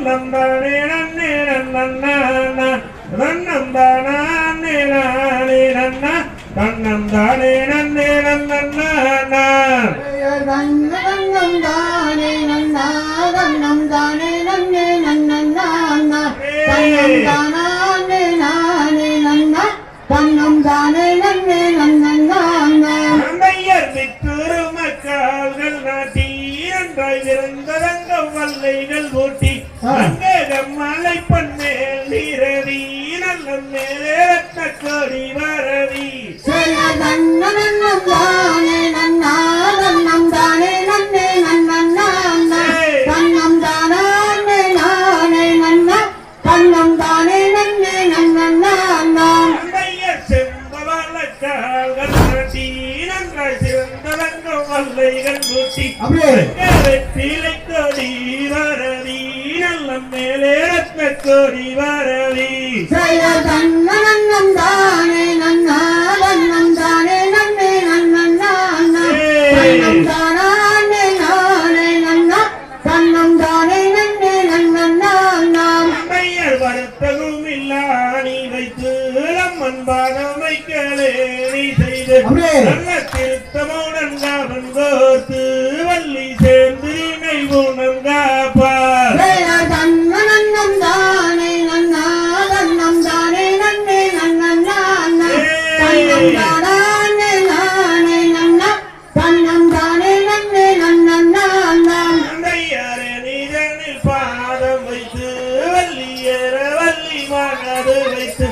நன்னம் தானே நன்னே நன்னண்ணா நன்னம் தானே நானே நன்னா தன்னம் தானே நன்னே நன்னண்ணா நன்னம் தானே நன்னா தன்னம் தானே நன்னே நன்னண்ணா தன்னம் தானே நானே நன்னா தன்னம் தானே நன்னே நன்னண்ணா நந்தையர் மிக்குரு மக்கால்கள் நாட்டி அன்றாய் விருந்தரங்கம் வல்லைகள் ஊட்டி அங்கேகம் மலை பொன்மேல் நீரவி நல்ல மேலே ரத்ன கோடி வரவி நன்னம் தானே நன்னா தன்னம் தானே நன்னே நன்னண்ணா தன்னம் தானே நானே நன்னா தன்னம் தானே நன்னே நன்னண்ணா நந்தையர் செம்பவள கால்கள் நாட்டி நன்றாய் சிறந்தரங்கம் வல்லைகள் ஊட்டி வெற்றிலை கோடி வரவி நல்ல மேலே ரத்ன கோடி வரவி நன்னம் தானே நன்னா தன்னம் தானே நன்னே நன்னண்ணா தன்னம் தானே நானே நன்னா தன்னம் தானே நன்னே நன்னண்ணா நந்தையர் வருத்தகும் இல்லா நீ வைத்து அம்மன் பாதம் வைக்கலே நீ செய்து நல்ல திருத்தமுடன் காவன் கோர்த்து வள்ளி சேர்ந்து நீ ஊனம் காப்பார் நன்னம் தானே நன்னா தன்னம் தானே நன்னே நன்னண்ணா தன்னம் தானே நானே நன்னா தன்னம் தானே நன்னே நன்னண்ணா நந்தையரே நீதனில் பாதம் வைத்து வள்ளியேற வள்ளி மகது வைத்து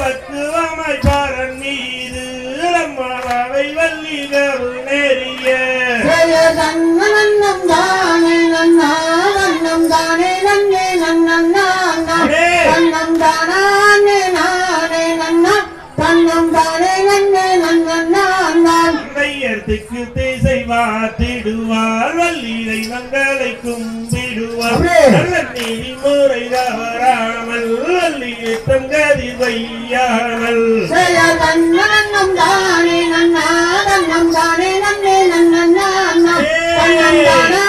பக்குவமாய் பாரன் மீது அம்மாவை வள்ளி கருணேறிய நன்னம் தானே நன்னா தன்னம் தானே நன்னே நன்னண்ணா தன்னம் தானே நானே நன்னா தன்னம் தானே நன்னே நன்னண்ணா நந்தையர்த்துக்கு திசை வாத்திடுவார் வள்ளியை மங்களை கும்பிடுவார் நல்ல நீதி முறை தவறாமல் வள்ளியை தங்கதி வையாமல் நன்னம் தானே நன்னா தன்னம் தானே நன்னே நன்னண்ணா தன்னம் தானே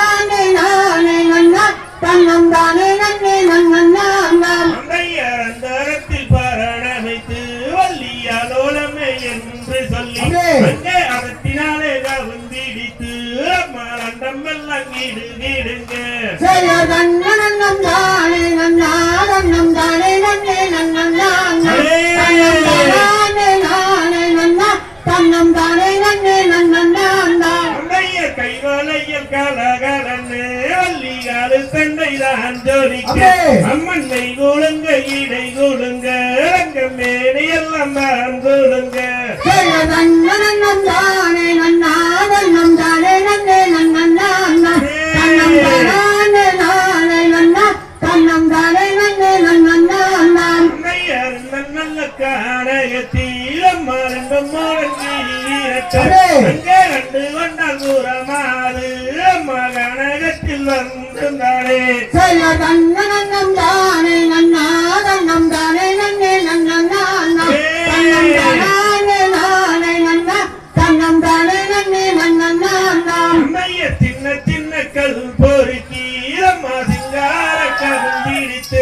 நானே நன்னா தன்னம் தானே நன்னே நன்னண்ணா நந்தையர் அந்தரத்தில் பரணமைத்து வள்ளியாலோலமே என்று சொல்லி அங்கே அகத்தினாலே கவுந்திடித்து அம்மாண்டம் எல்லாம் கீடுங்க நன்னம் தானே நன்னா தன்னம் தானே நன்னே நன்னண்ணா தன்னம் தானே நானே நன்னா தன்னம் தானே நன்னே நன்னண்ணா நந்தையர் கைவளையில் கலகலன்னு வள்ளியாறு சண்டைதான் ஜோதிக்க அம்மனை கூடுங்க இடை கூடுங்க ரங்கம் மேனி எல்லாம் தான் கூடுங்க நன்னம் தானே நன்னா தன்னம் தானே நன்னே நன்னண்ணா தன்னம் தானே நானே நன்னா தன்னம் தானே நன்னே நன்னண்ணா நந்தையர் நல்ல காரகத்தில் அம்மா ரெண்டும் அங்கே கண்டு கொண்டால் கூறமாறு அம்மா கனகத்தில் வந்தாரே நன்னம் தானே நன்னா தன்னம் தானே நன்னே நன்னண்ணா தன்னம் தானே நானே நன்னா தன்னம் தானே நன்னே நன்னண்ணா நந்தையர் சின்ன சின்ன கல் பொறுக்கி அம்மா சிங்கார கல் பிடித்து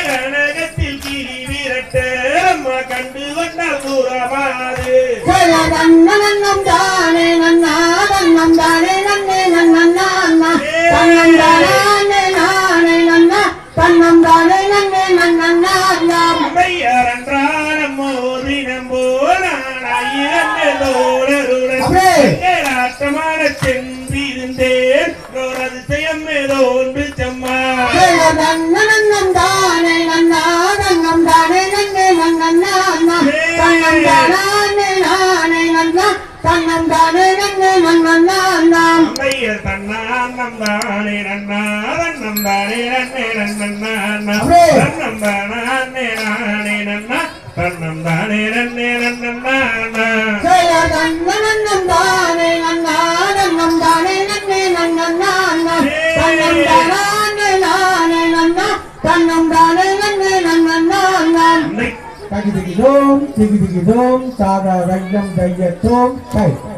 கனகத்தில் கிரி விரட்ட அம்மா கண்டு கொண்டால் கூறமாறு நன்னம் தானே நன்னா தன்னம் தானே நன்னே நன்னண்ணா தன்னம் தானே நானே நன்னா தன்னம் தானே நன்னே நன்னண்ணா நந்தையர் அன்றாடம் மோதினம் போனாயுடன் ஆட்டமான சென்றிருந்தேன் அதிசயம் ஏதோ ஒன்று செம்மா நன்னம் தானே நன்னா தன்னம் தானே நன்னே நன்னண்ணா தன்னம் தானே நானே நன்னா தன்னம் தானே நன்னே நன்னண்ணா நந்தையர் தன்னான்னம் தானே நன்னா தன்னம் தானே நன்னே நன்னண்ணா தன்னம் தானே நானே நன்னா தன்னம் தானே நன்னே நன்னண்ணா நன்னம் தானே நன்னா தன்னம் தானே நன்னே நன்னண்ணா தன்னம் தானே நானே நன்னா தன்னம் தானே நன்னே நன்னண்ணா Tagi-tagi dom, tigi-tigi dom, tada rayam daya dom, kai.